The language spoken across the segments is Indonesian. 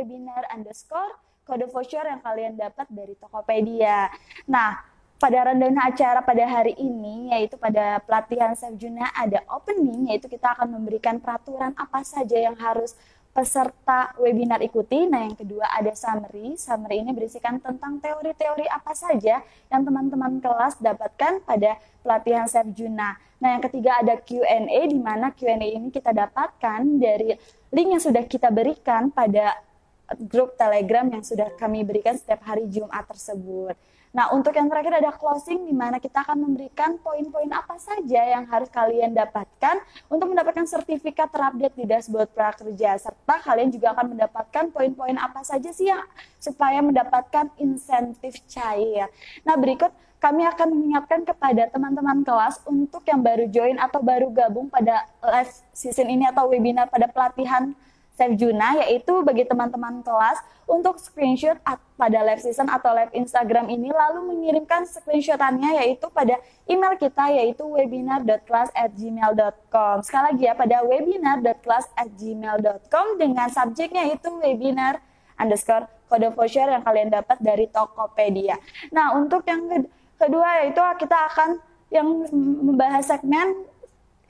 webinar_kode voucher yang kalian dapat dari Tokopedia. Nah, pada rundown acara pada hari ini, yaitu pada pelatihan Chef Juna ada opening, yaitu kita akan memberikan peraturan apa saja yang harus peserta webinar ikuti. Nah, yang kedua ada summary. Summary ini berisikan tentang teori-teori apa saja yang teman-teman kelas dapatkan pada pelatihan Chef Juna. Nah, yang ketiga ada Q&A, di mana Q&A ini kita dapatkan dari link yang sudah kita berikan pada grup Telegram yang sudah kami berikan setiap hari Jumat tersebut. Nah, untuk yang terakhir ada closing, di mana kita akan memberikan poin-poin apa saja yang harus kalian dapatkan untuk mendapatkan sertifikat terupdate di dashboard prakerja, serta kalian juga akan mendapatkan poin-poin apa saja sih yang supaya mendapatkan insentif cair. Nah, berikut kami akan mengingatkan kepada teman-teman kelas untuk yang baru join atau baru gabung pada live season ini atau webinar pada pelatihan Chef Juna, yaitu bagi teman-teman kelas untuk screenshot pada live season atau live Instagram ini, lalu mengirimkan screenshotannya yaitu pada email kita, yaitu webinar.class@gmail.com. Sekali lagi ya, pada webinar.class@gmail.com dengan subjeknya itu webinar_kode voucher yang kalian dapat dari Tokopedia. Nah, untuk yang kedua yaitu kita akan yang membahas segmen,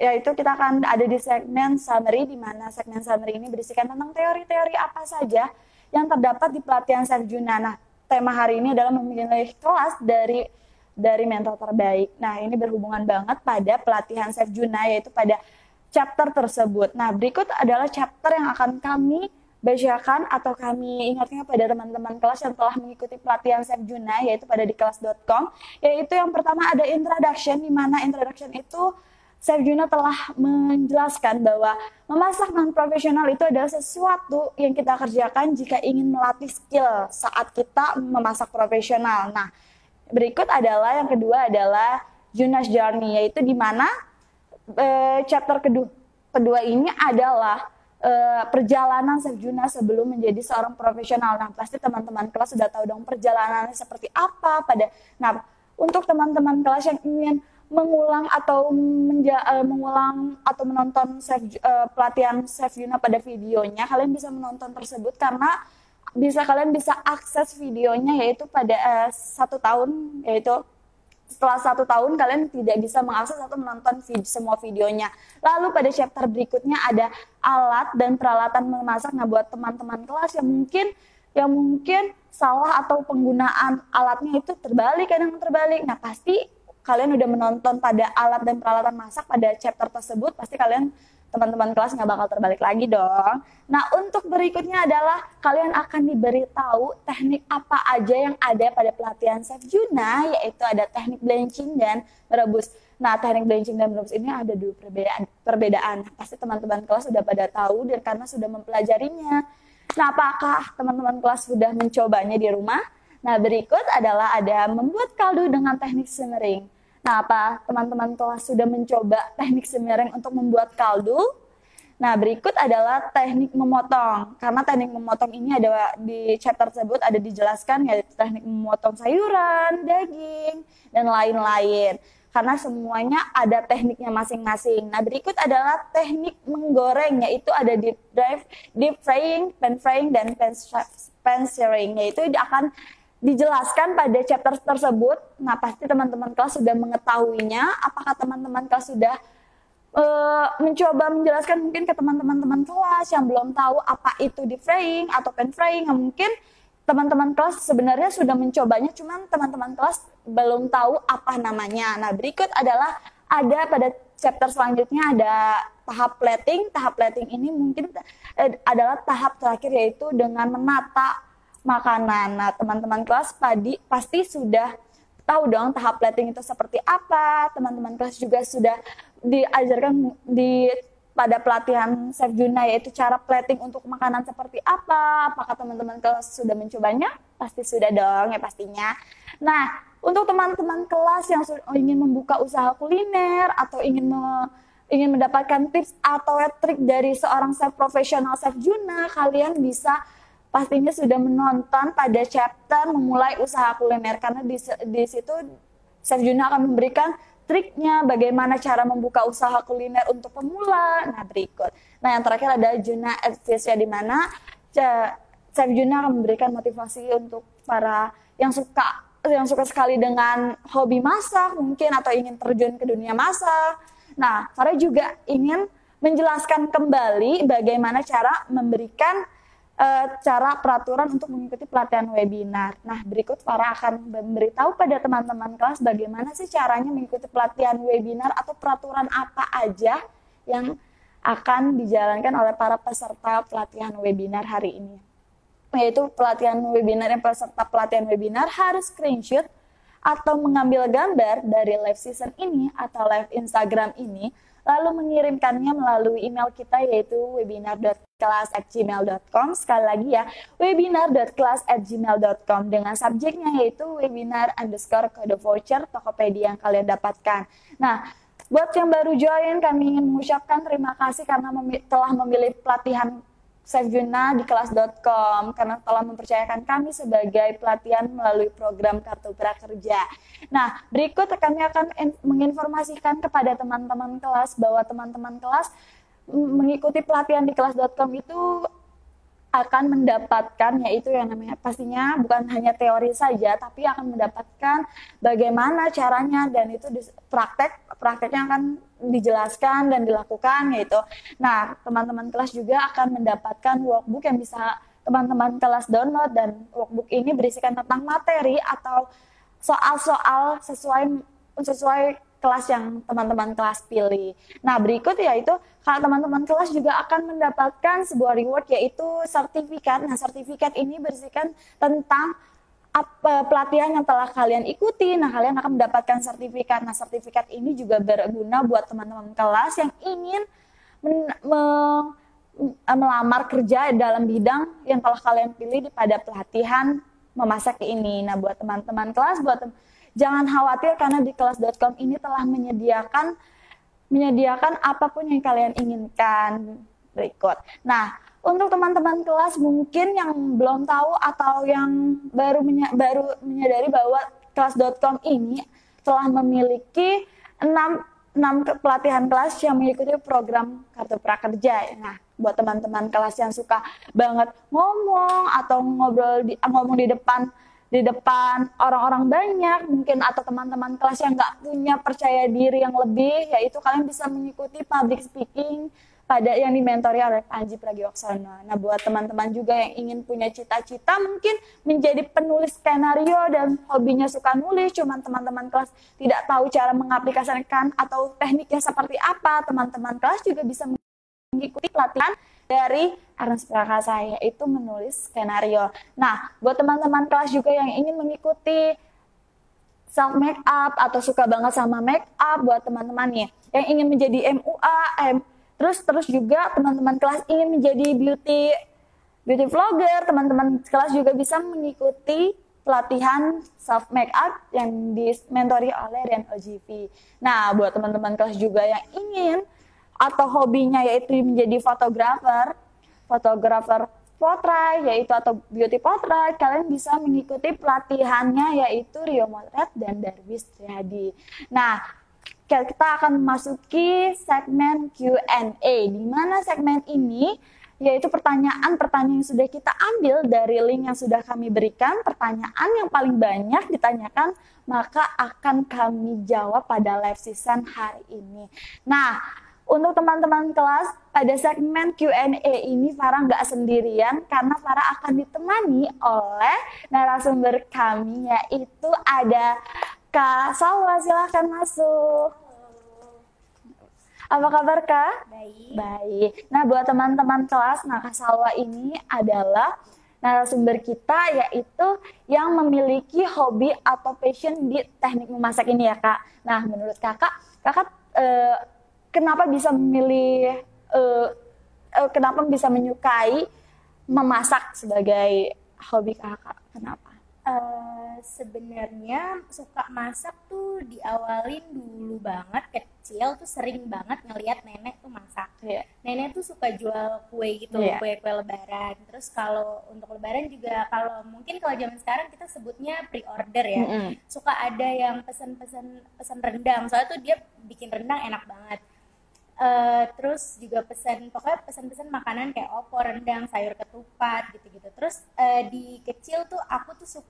yaitu kita akan ada di segmen summary, di mana segmen summary ini berisikan tentang teori-teori apa saja yang terdapat di pelatihan Chef Juna. Nah, tema hari ini adalah memilih kelas dari mentor terbaik. Nah, ini berhubungan banget pada pelatihan Chef Juna, yaitu pada chapter tersebut. Nah, berikut adalah chapter yang akan kami bacakan atau kami ingatkan kepada teman-teman kelas yang telah mengikuti pelatihan Chef Juna, yaitu pada di kelas.com. Yaitu yang pertama ada introduction, di mana introduction itu Chef Juna telah menjelaskan bahwa memasak non-profesional itu adalah sesuatu yang kita kerjakan jika ingin melatih skill saat kita memasak profesional. Nah, berikut adalah yang kedua adalah Juna's Journey, yaitu di mana chapter kedua ini adalah perjalanan Chef Juna sebelum menjadi seorang profesional. Nah, pasti teman-teman kelas sudah tahu dong perjalanannya seperti apa Nah, untuk teman-teman kelas yang ingin mengulang atau menonton pelatihan Chef Juna pada videonya, kalian bisa menonton tersebut karena kalian bisa akses videonya yaitu pada 1 tahun, yaitu setelah 1 tahun kalian tidak bisa mengakses atau menonton semua videonya. Lalu pada chapter berikutnya ada alat dan peralatan memasak. Nah, buat teman-teman kelas yang mungkin salah atau penggunaan alatnya itu terbalik, nah pasti kalian udah menonton pada alat dan peralatan masak pada chapter tersebut, pasti teman-teman kelas nggak bakal terbalik lagi dong. Nah, untuk berikutnya adalah kalian akan diberitahu teknik apa aja yang ada pada pelatihan Chef Juna, yaitu ada teknik blanching dan merebus. Nah, teknik blanching dan merebus ini ada dua perbedaan. Pasti teman-teman kelas sudah pada tahu dan karena sudah mempelajarinya. Nah, apakah teman-teman kelas sudah mencobanya di rumah? Nah, berikut adalah ada membuat kaldu dengan teknik simmering. Nah, apa teman-teman kelas sudah mencoba teknik simmering untuk membuat kaldu? Nah, berikut adalah teknik memotong. Karena teknik memotong ini ada di chapter tersebut ada dijelaskan, yaitu teknik memotong sayuran, daging, dan lain-lain. Karena semuanya ada tekniknya masing-masing. Nah, berikut adalah teknik menggoreng, yaitu ada deep frying, pan frying, dan pan searing, yaitu akan dijelaskan pada chapter tersebut. Nah, pasti teman-teman kelas sudah mengetahuinya. Apakah teman-teman kelas sudah mencoba menjelaskan mungkin ke teman-teman kelas yang belum tahu apa itu deep frying atau pan frying? Nah, mungkin teman-teman kelas sebenarnya sudah mencobanya, cuman teman-teman kelas belum tahu apa namanya. Nah, berikut adalah ada pada chapter selanjutnya ada tahap plating. Tahap plating ini mungkin adalah tahap terakhir, yaitu dengan menata makanan. Nah, teman-teman kelas pasti sudah tahu dong tahap plating itu seperti apa. Teman-teman kelas juga sudah diajarkan pada pelatihan Chef Juna, yaitu cara plating untuk makanan seperti apa. Apakah teman-teman kelas sudah mencobanya? Pasti sudah dong ya pastinya. Nah, untuk teman-teman kelas yang ingin membuka usaha kuliner atau ingin mendapatkan tips atau trik dari seorang chef profesional Chef Juna, kalian bisa pastinya sudah menonton pada chapter memulai usaha kuliner, karena di situ Chef Juna akan memberikan triknya bagaimana cara membuka usaha kuliner untuk pemula. Nah, berikut. Nah, yang terakhir ada Juna Advisya, di mana Chef Juna akan memberikan motivasi untuk para yang suka sekali dengan hobi masak mungkin atau ingin terjun ke dunia masak. Nah, Farah juga ingin menjelaskan kembali bagaimana cara memberikan cara peraturan untuk mengikuti pelatihan webinar. Nah, berikut Farah akan memberitahu pada teman-teman kelas bagaimana sih caranya mengikuti pelatihan webinar atau peraturan apa aja yang akan dijalankan oleh para peserta pelatihan webinar hari ini. Yaitu peserta pelatihan webinar harus screenshot atau mengambil gambar dari live season ini atau live Instagram ini, lalu mengirimkannya melalui email kita yaitu webinar.class@gmail.com. Sekali lagi ya, webinar.class@gmail.com dengan subjeknya yaitu webinar_kode voucher Tokopedia yang kalian dapatkan. Nah, buat yang baru join, kami ingin mengucapkan terima kasih karena telah memilih pelatihan Chef Juna di kelas.com karena telah mempercayakan kami sebagai pelatihan melalui program Kartu Prakerja. Nah, berikut kami akan menginformasikan kepada teman-teman kelas bahwa teman-teman kelas mengikuti pelatihan di kelas.com itu akan mendapatkan yaitu yang namanya pastinya bukan hanya teori saja tapi akan mendapatkan bagaimana caranya dan itu prakteknya akan dijelaskan dan dilakukan yaitu. Nah, teman-teman kelas juga akan mendapatkan workbook yang bisa teman-teman kelas download dan workbook ini berisikan tentang materi atau soal-soal sesuai kelas yang teman-teman kelas pilih. Nah, berikut yaitu kalau teman-teman kelas juga akan mendapatkan sebuah reward yaitu sertifikat. Nah, sertifikat ini berisikan tentang pelatihan yang telah kalian ikuti. Nah, kalian akan mendapatkan sertifikat. Nah, sertifikat ini juga berguna buat teman-teman kelas yang ingin melamar kerja dalam bidang yang telah kalian pilih pada pelatihan memasak ini. Nah, buat teman-teman kelas, jangan khawatir karena di kelas.com ini telah menyediakan apapun yang kalian inginkan. Berikut. Nah, untuk teman-teman kelas mungkin yang belum tahu atau yang baru menyadari bahwa kelas.com ini telah memiliki 6 pelatihan kelas yang mengikuti program Kartu Prakerja. Nah, buat teman-teman kelas yang suka banget ngomong atau ngomong di depan orang-orang banyak mungkin atau teman-teman kelas yang nggak punya percaya diri yang lebih, yaitu kalian bisa mengikuti public speaking yang dimentori oleh Panji Pragiwaksono. Nah, buat teman-teman juga yang ingin punya cita-cita mungkin menjadi penulis skenario dan hobinya suka nulis, cuman teman-teman kelas tidak tahu cara mengaplikasikan atau tekniknya seperti apa, teman-teman kelas juga bisa mengikuti pelatihan dari Ernest Prakasa yaitu menulis skenario. Nah, buat teman-teman kelas juga yang ingin mengikuti self make up atau suka banget sama make up, buat teman-teman nih yang ingin menjadi MUA, terus juga teman-teman kelas ingin menjadi beauty vlogger, teman-teman kelas juga bisa mengikuti pelatihan self make up yang dimentori oleh Rian OGV. Nah, buat teman-teman kelas juga yang ingin atau hobinya yaitu menjadi fotografer potret yaitu atau beauty potret, kalian bisa mengikuti pelatihannya yaitu Rio Motret dan Darwis Triadi. Nah, kita akan memasuki segmen Q&A, di mana segmen ini yaitu pertanyaan-pertanyaan yang sudah kita ambil dari link yang sudah kami berikan, pertanyaan yang paling banyak ditanyakan maka akan kami jawab pada live season hari ini. Nah, untuk teman-teman kelas, pada segmen Q&A ini Farah nggak sendirian karena Farah akan ditemani oleh narasumber kami yaitu ada Kak Salwa, silahkan masuk. Apa kabar Kak? Baik. Baik. Nah, buat teman-teman kelas, Kak Salwa ini adalah narasumber kita yaitu yang memiliki hobi atau passion di teknik memasak ini ya Kak. Nah, menurut Kakak kenapa bisa kenapa bisa menyukai memasak sebagai hobi Kakak? Kenapa? Sebenarnya suka masak tuh diawalin dulu banget kecil tuh sering banget ngelihat nenek tuh masak. Yeah. Nenek tuh suka jual kue gitu, Yeah. kue-kue lebaran. Terus kalau untuk lebaran juga kalau mungkin kalau zaman sekarang kita sebutnya pre-order ya. Suka ada yang pesan rendang. Soalnya tuh dia bikin rendang enak banget. Terus juga pokoknya pesan makanan kayak opor, rendang, sayur ketupat gitu-gitu. Terus di kecil tuh aku tuh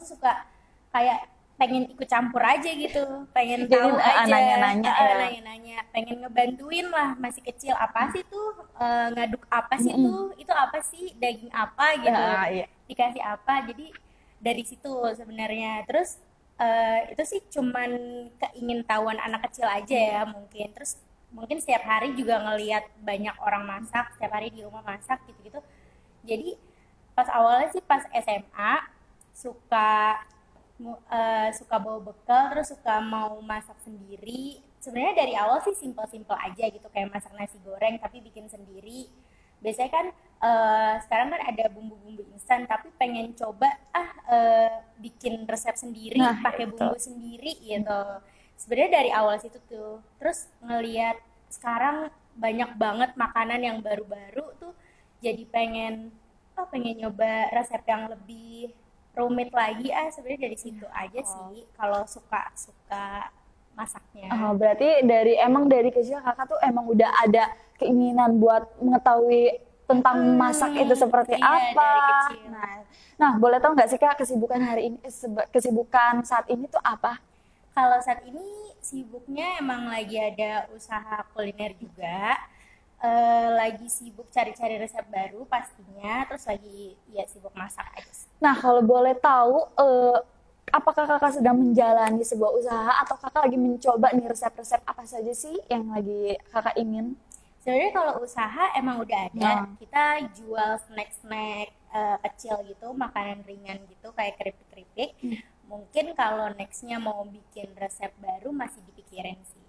suka kayak pengen ikut campur aja gitu, pengen Jadi tahu aja, nanya-nanya ya. nanya-nanya, pengen ngebantuin lah masih kecil, apa sih tuh ngaduk apa sih tuh, itu apa sih, daging apa gitu, Iya. dikasih apa. Jadi dari situ sebenarnya. Terus itu sih cuman keingintahuan anak kecil aja ya mungkin. Terus mungkin setiap hari juga ngelihat banyak orang masak, setiap hari di rumah masak gitu-gitu. Jadi pas awalnya sih pas SMA suka suka bawa bekal, terus suka mau masak sendiri. Sebenarnya dari awal sih simple-simple aja gitu, kayak masak nasi goreng tapi bikin sendiri. Biasanya kan sekarang kan ada bumbu-bumbu instan, tapi pengen coba bikin resep sendiri, Nah, pakai itu. bumbu sendiri gitu. Sebenarnya dari awal situ tuh. Terus ngelihat sekarang banyak banget makanan yang baru-baru tuh, jadi pengen nyoba resep yang lebih rumit lagi. Sebenarnya dari situ aja sih kalau suka suka masaknya. Berarti emang dari kecil kakak tuh emang udah ada keinginan buat mengetahui tentang masak itu seperti Iya, apa. dari kecil. Nah, boleh tahu nggak sih kak kesibukan hari ini, kesibukan saat ini tuh apa? Kalau saat ini sibuknya emang lagi ada usaha kuliner juga. Lagi sibuk cari-cari resep baru pastinya, terus lagi ya sibuk masak aja sih. Nah, kalau boleh tahu, apakah kakak sedang menjalani sebuah usaha atau kakak lagi mencoba nih resep-resep apa saja sih yang lagi kakak ingin? Sebenarnya kalau usaha emang udah ada, Nah, kita jual snack-snack kecil gitu, makanan ringan gitu kayak keripik-keripik. Mungkin kalau nextnya mau bikin resep baru masih dipikirin sih.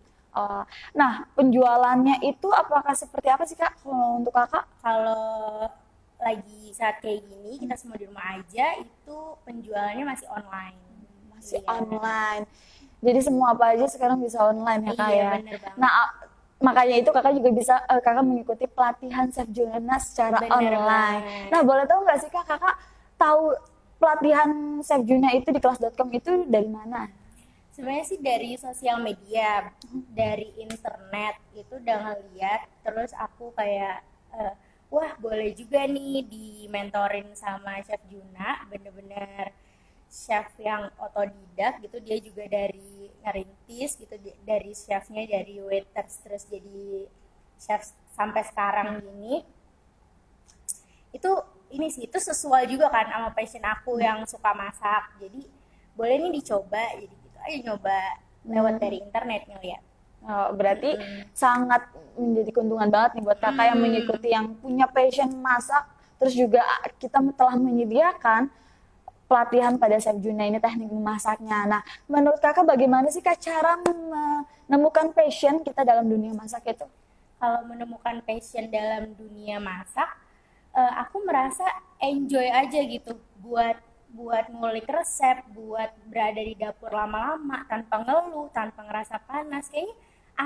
nah, penjualannya itu apakah seperti apa sih kak kalau untuk kakak? Kalau lagi saat kayak gini, kita semua di rumah aja, itu penjualannya masih online. Masih Iya. online. Jadi semua apa aja sekarang bisa online ya kak Iya, ya. bener banget. Nah, makanya itu kakak juga bisa kakak mengikuti pelatihan Chef Junana secara Bener online. banget. Nah, boleh tahu nggak sih kak kakak tahu pelatihan Chef Juna itu di kelas.com itu dari mana? Sebenarnya sih dari sosial media, dari internet itu udah ngeliat, terus aku kayak wah boleh juga nih di mentorin sama Chef Juna, bener-bener chef yang otodidak gitu. Dia juga dari ngerintis gitu, dari chefnya dari waiters terus jadi chef sampai sekarang gini. Itu ini sih, itu sesuai juga kan sama passion aku yang suka masak. Jadi boleh nih dicoba, jadi gitu aja nyoba lewat dari internet ngeliat. Berarti sangat menjadi keuntungan banget nih buat kakak yang mengikuti yang punya passion masak, terus juga kita telah menyediakan pelatihan pada Chef Juna ini teknik memasaknya. Nah, menurut kakak bagaimana sih kak cara menemukan passion kita dalam dunia masak itu? Kalau menemukan passion dalam dunia masak, aku merasa enjoy aja gitu buat buat ngulik resep, buat berada di dapur lama-lama tanpa ngeluh, tanpa ngerasa panas. Kayaknya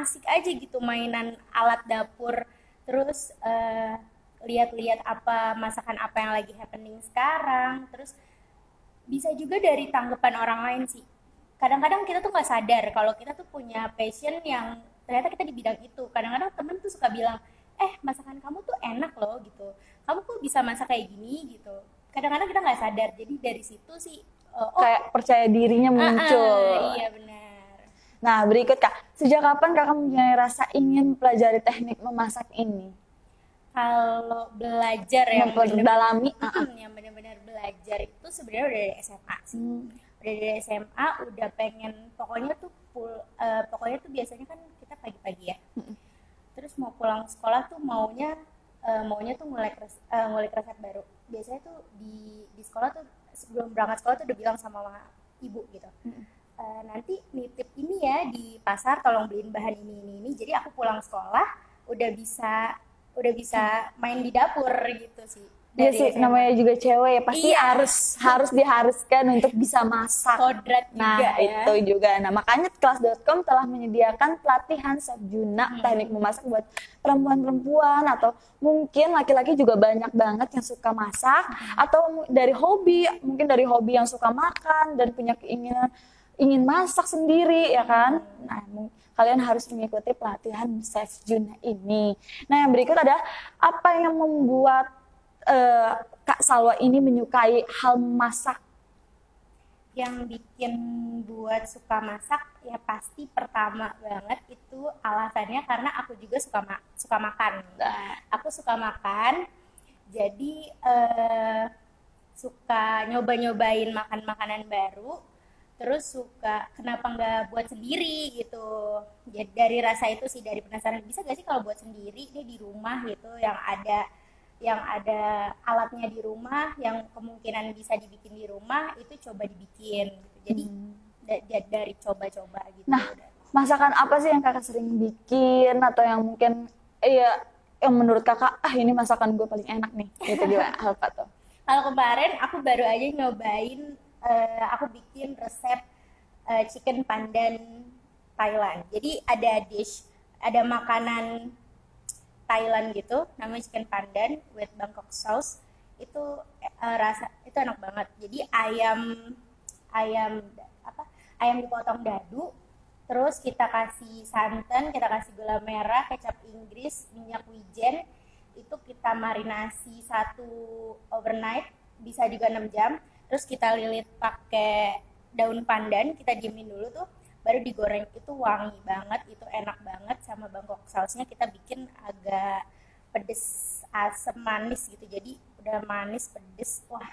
asik aja gitu mainan alat dapur. Terus lihat-lihat apa masakan apa yang lagi happening sekarang. Terus bisa juga dari tanggapan orang lain sih. Kadang-kadang kita tuh nggak sadar kalau kita tuh punya passion yang ternyata kita di bidang itu. Kadang-kadang temen tuh suka bilang, masakan kamu tuh enak loh gitu, kamu kok bisa masak kayak gini gitu. Kadang-kadang kita nggak sadar, jadi dari situ sih Kayak percaya dirinya muncul. iya benar. Nah, berikut kak, sejak kapan kakak mempunyai rasa ingin pelajari teknik memasak ini? Kalau belajar yang Memperdalami, yang benar-benar belajar itu sebenarnya udah dari SMA sih. Udah dari SMA udah pengen, pokoknya tuh pokoknya tuh biasanya kan kita pagi-pagi ya. Terus mau pulang sekolah tuh maunya tuh ngulik resep baru. Biasanya tuh di sekolah tuh sebelum berangkat sekolah tuh udah bilang sama ibu gitu. Nanti nitip ini ya di pasar, tolong beliin bahan ini. Jadi aku pulang sekolah udah bisa main di dapur gitu sih. Iya Dari sih, SMA. namanya juga cewek ya, pasti Iya. harus diharuskan untuk bisa masak. Kodrat Nah, juga ya. itu juga. Nah, makanya kelas.com telah menyediakan pelatihan Chef Juna teknik memasak buat perempuan-perempuan atau mungkin laki-laki juga banyak banget yang suka masak atau dari hobi, mungkin dari hobi yang suka makan dan punya keinginan ingin masak sendiri ya kan. Nah, kalian harus mengikuti pelatihan Chef Juna ini. Nah, yang berikut ada apa yang membuat Kak Salwa ini menyukai hal masak? Yang bikin buat suka masak ya pasti pertama banget itu alasannya karena aku juga suka makan. Aku suka makan, jadi suka nyoba-nyobain makan makanan baru. Terus suka kenapa nggak buat sendiri gitu. Jadi dari rasa itu sih, dari penasaran bisa gak sih kalau buat sendiri ini di rumah gitu, yang ada alatnya di rumah, yang kemungkinan bisa dibikin di rumah, itu coba dibikin gitu. Jadi dari coba-coba gitu. Nah, masakan apa sih yang kakak sering bikin atau yang mungkin yang menurut kakak ini masakan gue paling enak nih, gitu gimana? Apa tuh? Kalau kemarin aku baru aja nyobain, aku bikin resep chicken pandan Thailand. Jadi ada makanan Thailand gitu, namanya chicken pandan with Bangkok sauce. Itu itu enak banget. Jadi ayam apa? Ayam dipotong dadu, terus kita kasih santan, kita kasih gula merah, kecap Inggris, minyak wijen. Itu kita marinasi overnight, bisa juga 6 jam. Terus kita lilit pakai daun pandan, kita diemin dulu tuh, baru digoreng. Itu wangi banget, itu enak banget. Sama Bangkok sausnya kita bikin agak pedes, asam, manis gitu. Jadi udah manis, pedes, wah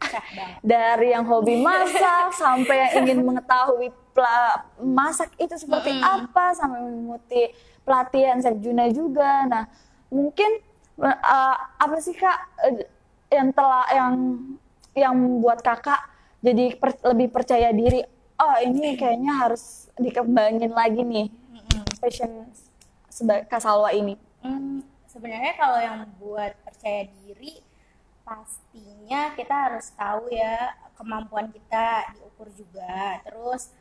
cah banget. Dari yang hobi masak sampai yang ingin mengetahui masak itu seperti apa, sampai mengikuti pelatihan Chef Juna juga. Nah, mungkin apa sih Kak yang membuat kakak jadi lebih percaya diri, ini kayaknya harus dikembangin lagi nih passion Kak Salwa ini? Sebenarnya kalau yang buat percaya diri, pastinya kita harus tahu ya kemampuan kita diukur juga. Terus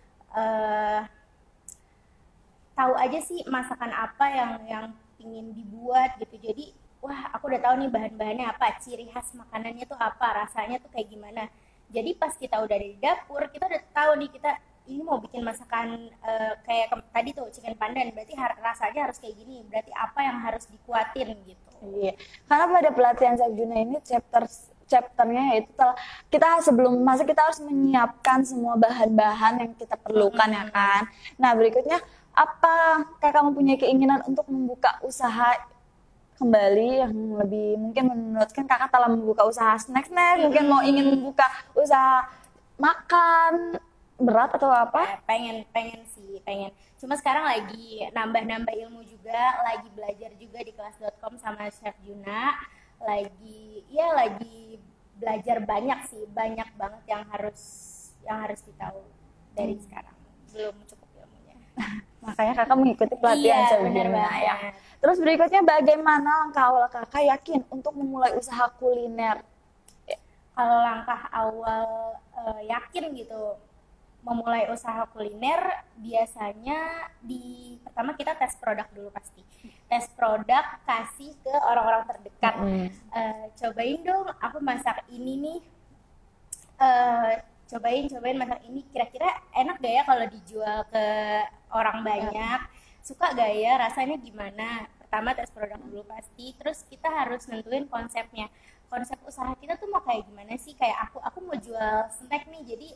tahu aja sih masakan apa yang ingin dibuat gitu. Jadi wah, aku udah tahu nih bahan-bahannya apa, ciri khas makanannya tuh apa, rasanya tuh kayak gimana. Jadi pas kita udah di dapur, kita udah tahu nih kita ini mau bikin masakan kayak tadi tuh chicken pandan, berarti rasanya harus kayak gini, berarti apa yang harus dikuatin gitu. Iya, karena pada pelatihan Chef Juna ini chapternya itu kita sebelum masak kita harus menyiapkan semua bahan-bahan yang kita perlukan ya kan. Nah berikutnya, apa kakak mempunyai keinginan untuk membuka usaha kembali yang lebih, mungkin menurutkan kakak telah membuka usaha snack, mungkin mau ingin membuka usaha makan berat atau apa? Pengen cuma sekarang lagi nambah ilmu juga, lagi belajar juga di kelas.com sama Chef Juna, lagi belajar banyak sih, banyak banget yang harus ditahu dari sekarang, belum cukup ilmunya. Makanya kakak mengikuti pelatihan Chef Juna ya. Terus berikutnya, bagaimana langkah awal kakak yakin untuk memulai usaha kuliner? Kalau langkah awal yakin gitu memulai usaha kuliner, biasanya pertama kita tes produk dulu pasti. Tes produk, kasih ke orang-orang terdekat. Cobain dong, aku masak ini nih. Cobain masak ini, kira-kira enak gak ya kalau dijual ke orang banyak, suka gak ya, rasanya gimana. Pertama tes produk dulu pasti, terus kita harus nentuin konsepnya, konsep usaha kita tuh mau kayak gimana sih. Kayak aku mau jual snack nih, jadi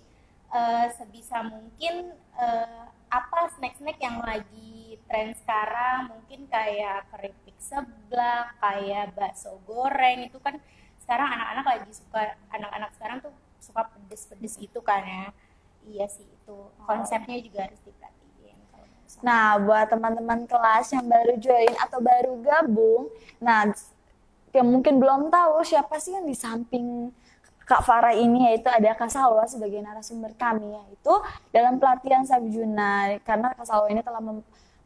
sebisa mungkin apa snack-snack yang lagi tren sekarang, mungkin kayak keripik seblak, kayak bakso goreng, itu kan sekarang anak-anak sekarang tuh suka pedes-pedes gitu kan ya. Iya sih, itu konsepnya juga harus diperhatiin. Nah, buat teman-teman kelas yang baru join atau baru gabung, nah yang mungkin belum tahu siapa sih yang di samping Kak Farah ini, yaitu ada Kak Salwa sebagai narasumber kami, yaitu dalam pelatihan Chef Juna, karena Kak Salwa ini telah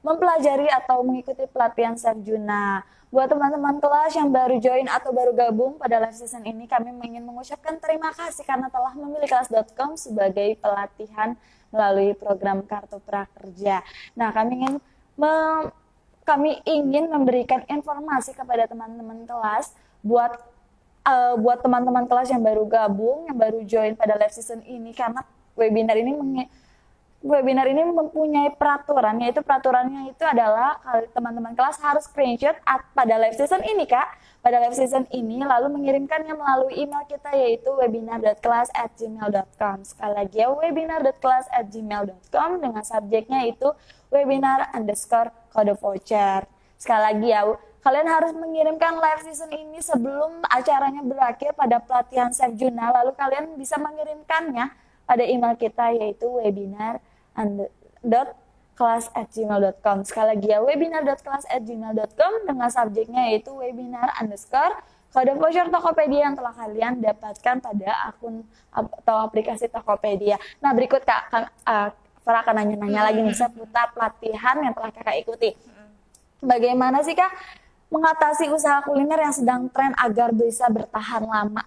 mempelajari atau mengikuti pelatihan Chef Juna. Buat teman-teman kelas yang baru join atau baru gabung pada live season ini, kami ingin mengucapkan terima kasih karena telah memilih kelas.com sebagai pelatihan melalui program Kartu Prakerja. Nah, kami ingin memberikan informasi kepada teman-teman kelas buat teman-teman kelas yang baru gabung, yang baru join pada live season ini, karena webinar ini webinar ini mempunyai peraturan, yaitu peraturannya itu adalah teman-teman kelas harus screenshot pada live session ini Kak, pada live session ini lalu mengirimkannya melalui email kita yaitu webinar.class@gmail.com. Sekali lagi ya, webinar.class@gmail.com dengan subjeknya itu webinar_kode voucher. Sekali lagi ya, kalian harus mengirimkan live session ini sebelum acaranya berakhir pada pelatihan Chef Juna, lalu kalian bisa mengirimkannya pada email kita yaitu webinar.class@gmail.com. Sekali lagi ya, webinar.class@gmail.com dengan subjeknya yaitu webinar_kode voucher Tokopedia yang telah kalian dapatkan pada akun atau aplikasi Tokopedia. Nah berikut Kak, Farah akan nanya-nanya lagi nih seputar pelatihan yang telah Kakak ikuti. Bagaimana sih Kak mengatasi usaha kuliner yang sedang tren agar bisa bertahan lama?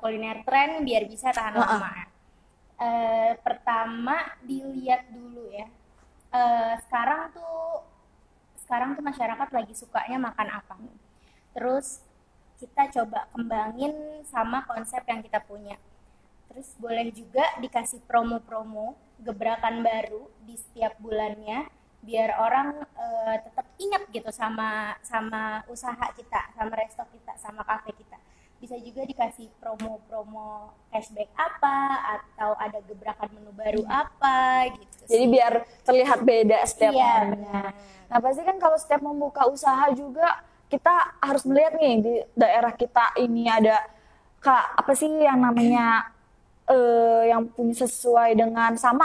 Kuliner tren biar bisa tahan lama. Pertama dilihat dulu ya. Sekarang tuh masyarakat lagi sukanya makan apa. Terus kita coba kembangin sama konsep yang kita punya. Terus boleh juga dikasih promo-promo gebrakan baru di setiap bulannya biar orang tetap ingat gitu sama usaha kita, sama resto kita, sama kafe kita. Bisa juga dikasih promo-promo cashback apa atau ada gebrakan menu baru apa gitu. Jadi biar terlihat beda setiap harinya. Nah pasti kan kalau setiap membuka usaha juga kita harus melihat nih di daerah kita ini ada Kak apa sih yang namanya yang punya sesuai dengan sama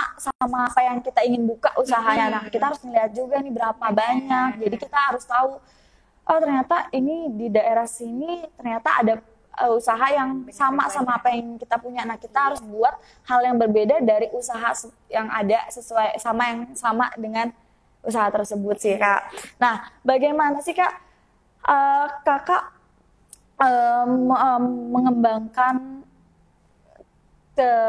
apa yang kita ingin buka usahanya. Nah kita harus melihat juga nih berapa banyak. Jadi kita harus tahu oh ternyata ini di daerah sini ternyata ada usaha yang sama apa yang kita punya. Nah kita harus buat hal yang berbeda dari usaha yang ada sesuai sama dengan usaha tersebut sih Kak. Nah bagaimana sih Kak Kakak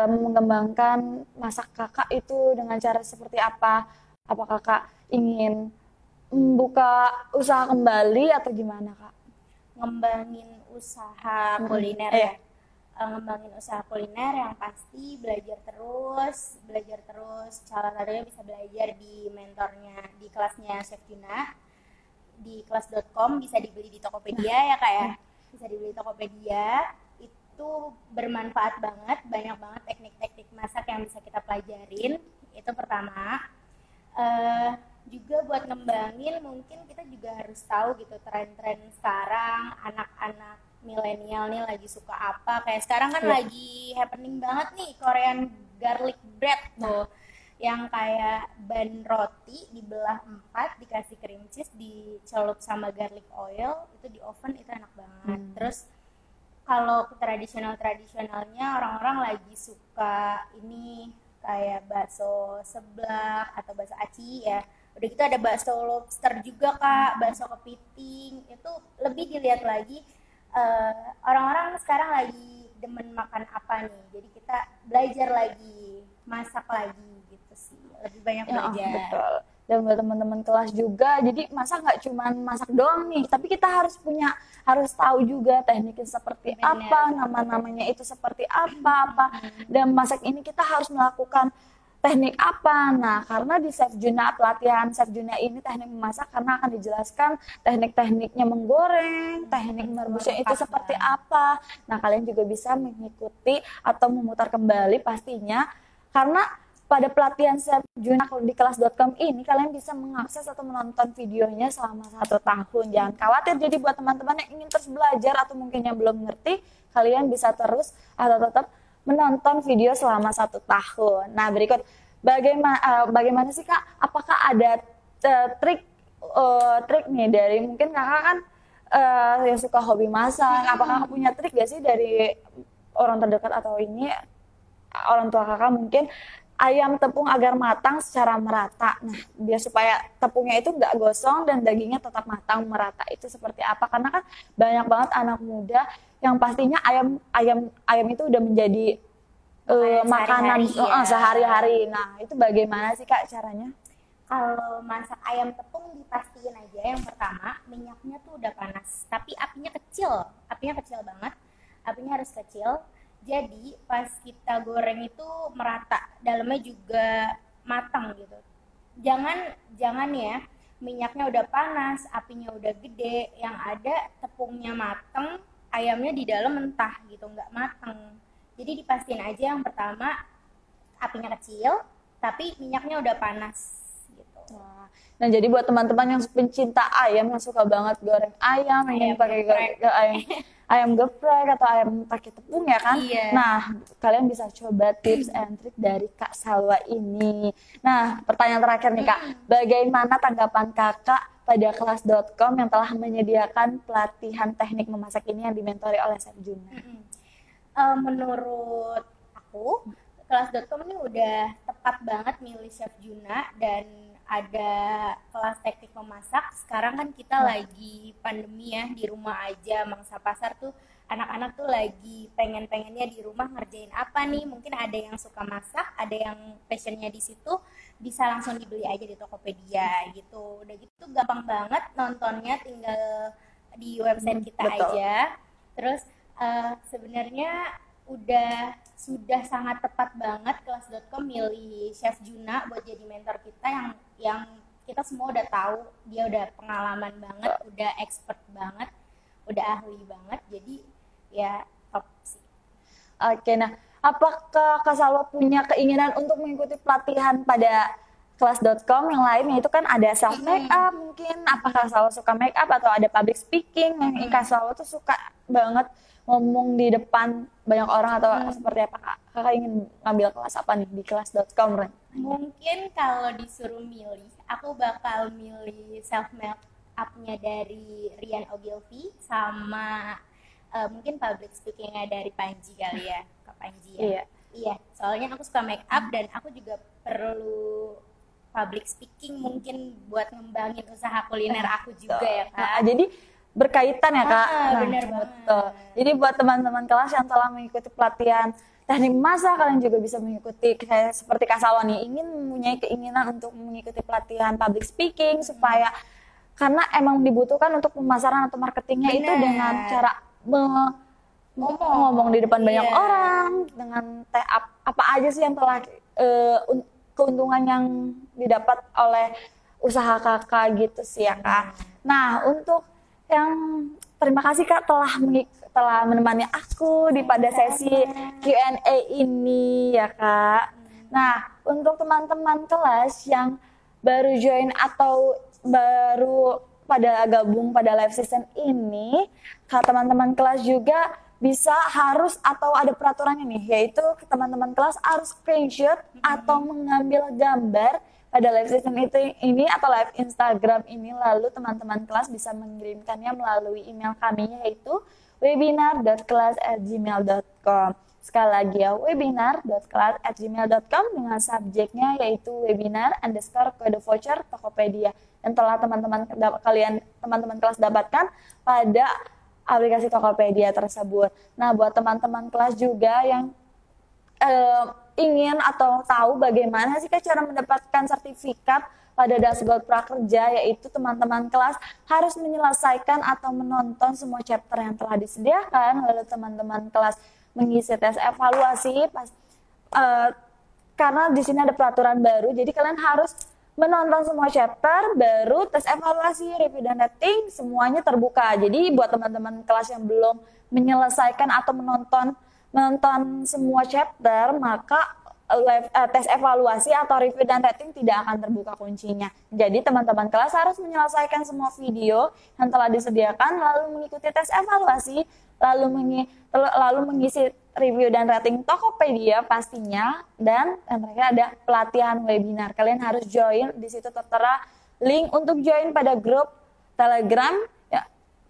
mengembangkan masak Kakak itu dengan cara seperti apa? Apa Kakak ingin membuka usaha kembali atau gimana Kak? Ngembangin usaha kuliner ya. Ngembangin usaha kuliner yang pasti belajar terus. Salah satunya bisa belajar di mentornya di kelasnya Chef Juna di kelas.com, bisa dibeli di Tokopedia ya Kak ya. Bisa dibeli di Tokopedia. Itu bermanfaat banget, banyak banget teknik-teknik masak yang bisa kita pelajarin. Itu pertama. Juga buat ngembangin mungkin kita juga harus tahu gitu tren-tren sekarang anak-anak milenial nih lagi suka apa. Kayak sekarang kan lagi happening banget nih Korean garlic bread tuh. Yang kayak ban roti dibelah 4, dikasih cream cheese, dicelup sama garlic oil, itu di oven itu enak banget. Terus kalau tradisionalnya orang-orang lagi suka ini kayak bakso seblak atau bakso aci ya. Udah gitu ada bakso lobster juga Kak, bakso kepiting. Itu lebih dilihat lagi orang-orang sekarang lagi demen makan apa nih. Jadi kita belajar lagi, masak lagi gitu sih. Lebih banyak belajar. Betul. Dan buat teman-teman kelas juga, jadi masak nggak cuma masak doang nih, tapi kita harus tahu juga tekniknya seperti apa, nama-namanya itu seperti apa. Dan masak ini kita harus melakukan teknik apa. Nah, karena di Chef Juna, pelatihan Chef Juna ini teknik memasak karena akan dijelaskan teknik-tekniknya menggoreng, teknik merebusnya itu seperti apa. Nah, kalian juga bisa mengikuti atau memutar kembali pastinya karena pada pelatihan Chef Juna di kelas.com ini kalian bisa mengakses atau menonton videonya selama 1 tahun. Jangan khawatir, jadi buat teman-teman yang ingin terus belajar atau mungkin yang belum ngerti, kalian bisa terus atau tetap menonton video selama 1 tahun. Nah berikut, bagaimana sih Kak? Apakah ada trik nih dari mungkin Kakak kan yang suka hobi masak, apakah Kakak punya trik gak sih dari orang terdekat atau ini orang tua Kakak mungkin ayam tepung agar matang secara merata. Nah, biar supaya tepungnya itu nggak gosong dan dagingnya tetap matang merata itu seperti apa? Karena kan banyak banget anak muda yang pastinya ayam itu udah menjadi makanan sehari-hari. Nah, itu bagaimana sih Kak caranya? Kalau masak ayam tepung dipastiin aja yang pertama minyaknya tuh udah panas, tapi apinya kecil banget. Apinya harus kecil. Jadi pas kita goreng itu merata, dalamnya juga matang gitu. Jangan jangan ya, minyaknya udah panas, apinya udah gede, yang ada tepungnya mateng, ayamnya di dalam mentah gitu, nggak mateng. Jadi dipastiin aja yang pertama apinya kecil, tapi minyaknya udah panas gitu. Nah, jadi buat teman-teman yang pencinta ayam, yang suka banget goreng ayam, ingin Ayam pakai geprek. ayam geprek atau ayam pakai tepung ya kan? Iya. Nah, kalian bisa coba tips and trick dari Kak Salwa ini. Nah, pertanyaan terakhir nih Kak, bagaimana tanggapan Kakak pada kelas.com yang telah menyediakan pelatihan teknik memasak ini yang dimentori oleh Chef Juna? Menurut aku kelas.com ini udah tepat banget milih Chef Juna, dan ada kelas teknik memasak. Sekarang kan kita lagi pandemi ya, di rumah aja, mangsa pasar tuh anak-anak tuh lagi pengen-pengennya di rumah ngerjain apa nih, mungkin ada yang suka masak, ada yang passionnya di situ, bisa langsung dibeli aja di Tokopedia gitu. Udah gitu gampang banget nontonnya, tinggal di website kita Betul. aja. Terus sebenarnya sudah sangat tepat banget kelas.com milih Chef Juna buat jadi mentor kita, yang kita semua udah tahu dia udah pengalaman banget, udah expert banget, udah ahli banget, jadi ya top sih. Oke, nah apakah Kak Salwa punya keinginan untuk mengikuti pelatihan pada kelas.com yang lain, yaitu kan ada self make up mungkin, apakah Kak Salwa suka make up atau ada public speaking yang Kak Salwa tuh suka banget ngomong di depan banyak orang atau seperti apa Kak? Kakak ingin ngambil kelas apa nih di kelas.com Ren? Mungkin kalau disuruh milih, aku bakal milih self make up-nya dari Rian Ogilvy, sama mungkin public speaking-nya dari Panji kali ya, Kak Panji ya. Iya. Iya, soalnya aku suka make up dan aku juga perlu public speaking mungkin buat ngembangin usaha kuliner aku juga ya Kak. Nah, jadi berkaitan ya Kak. Bener banget. Betul. Jadi buat teman-teman kelas yang telah mengikuti pelatihan teknik masak, kalian juga bisa mengikuti kayak seperti Kak Salwa nih, ingin mempunyai keinginan untuk mengikuti pelatihan public speaking supaya, karena emang dibutuhkan untuk pemasaran atau marketingnya itu dengan cara ngomong di depan banyak orang, dengan apa aja sih yang telah keuntungan yang didapat oleh usaha kakak gitu sih ya Kak. Nah, untuk yang terima kasih Kak telah menemani aku pada sesi Q&A ini ya Kak. Nah, untuk teman-teman kelas yang baru join atau baru pada gabung pada live session ini, Kak, teman-teman kelas juga harus atau ada peraturannya nih, yaitu teman-teman kelas harus screenshot atau mengambil gambar pada live session ini atau live Instagram ini, lalu teman-teman kelas bisa mengirimkannya melalui email kami, yaitu webinar.kelas@gmail.com. Sekali lagi ya, webinar.kelas@gmail.com dengan subjeknya yaitu webinar_kode voucher Tokopedia yang telah teman-teman kelas dapatkan pada aplikasi Tokopedia tersebut. Nah, buat teman-teman kelas juga yang ingin atau tahu bagaimana sih cara mendapatkan sertifikat pada dashboard prakerja, yaitu teman-teman kelas harus menyelesaikan atau menonton semua chapter yang telah disediakan, lalu teman-teman kelas mengisi tes evaluasi karena di sini ada peraturan baru, jadi kalian harus menonton semua chapter, baru tes evaluasi, review dan rating semuanya terbuka. Jadi buat teman-teman kelas yang belum menyelesaikan atau menonton semua chapter, maka tes evaluasi atau review dan rating tidak akan terbuka kuncinya. Jadi teman-teman kelas harus menyelesaikan semua video yang telah disediakan, lalu mengikuti tes evaluasi, lalu mengisi review dan rating Tokopedia pastinya, dan terakhir ada pelatihan webinar. Kalian harus join, di situ tertera link untuk join pada grup Telegram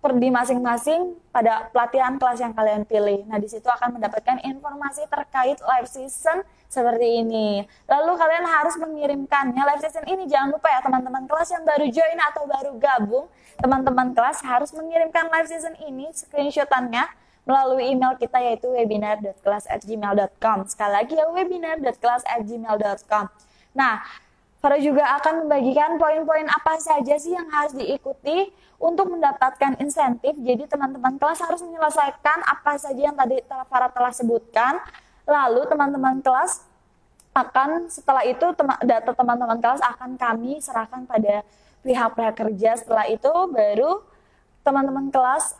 di masing-masing pada pelatihan kelas yang kalian pilih. Nah, di situ akan mendapatkan informasi terkait live season seperti ini. Lalu kalian harus mengirimkannya live season ini. Jangan lupa ya teman-teman kelas yang baru join atau baru gabung, teman-teman kelas harus mengirimkan live season ini screenshotannya melalui email kita, yaitu webinar.kelas@gmail.com. Sekali lagi ya, webinar.kelas@gmail.com. Nah, Farah juga akan membagikan poin-poin apa saja sih yang harus diikuti untuk mendapatkan insentif. Jadi teman-teman kelas harus menyelesaikan apa saja yang tadi Farah telah sebutkan. Lalu teman-teman kelas akan setelah itu data teman-teman kelas akan kami serahkan pada pihak prakerja. Setelah itu baru teman-teman kelas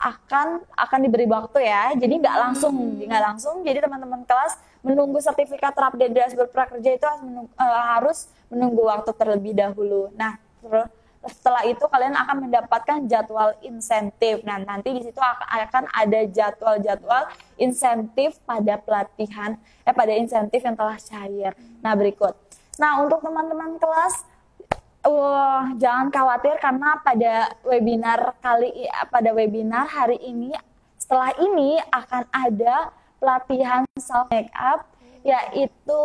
akan diberi waktu ya. Jadi nggak langsung. Jadi teman-teman kelas menunggu sertifikat terupdate dashboard prakerja itu harus menunggu waktu terlebih dahulu. Nah, setelah itu kalian akan mendapatkan jadwal insentif. Nah, nanti di situ akan ada jadwal-jadwal insentif pada pelatihan, pada insentif yang telah cair. Nah, berikut. Nah, untuk teman-teman kelas, jangan khawatir karena pada webinar hari ini, setelah ini akan ada pelatihan self makeup, yaitu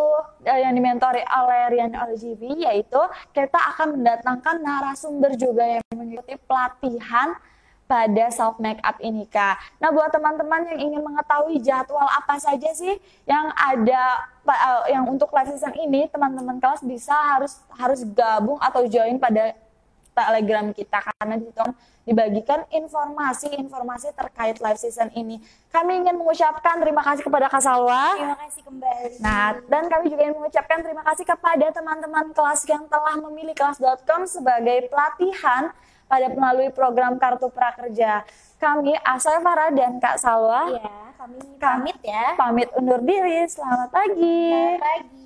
yang dimentori oleh Rian LGV, yaitu kita akan mendatangkan narasumber juga yang mengikuti pelatihan pada self makeup ini Kak. Nah, buat teman-teman yang ingin mengetahui jadwal apa saja sih yang ada yang untuk live season ini, teman-teman kelas bisa harus gabung atau join pada Telegram kita karena di situ dibagikan informasi terkait live season ini. Kami ingin mengucapkan terima kasih kepada Kak Salwa. Terima kasih kembali. Nah, dan kami juga ingin mengucapkan terima kasih kepada teman-teman kelas yang telah memilih kelas.com sebagai pelatihan pada melalui program Kartu Prakerja. Kami Asal Farah dan Kak Salwa. Iya, kami pamit ya. Pamit undur diri. Selamat pagi. Selamat pagi.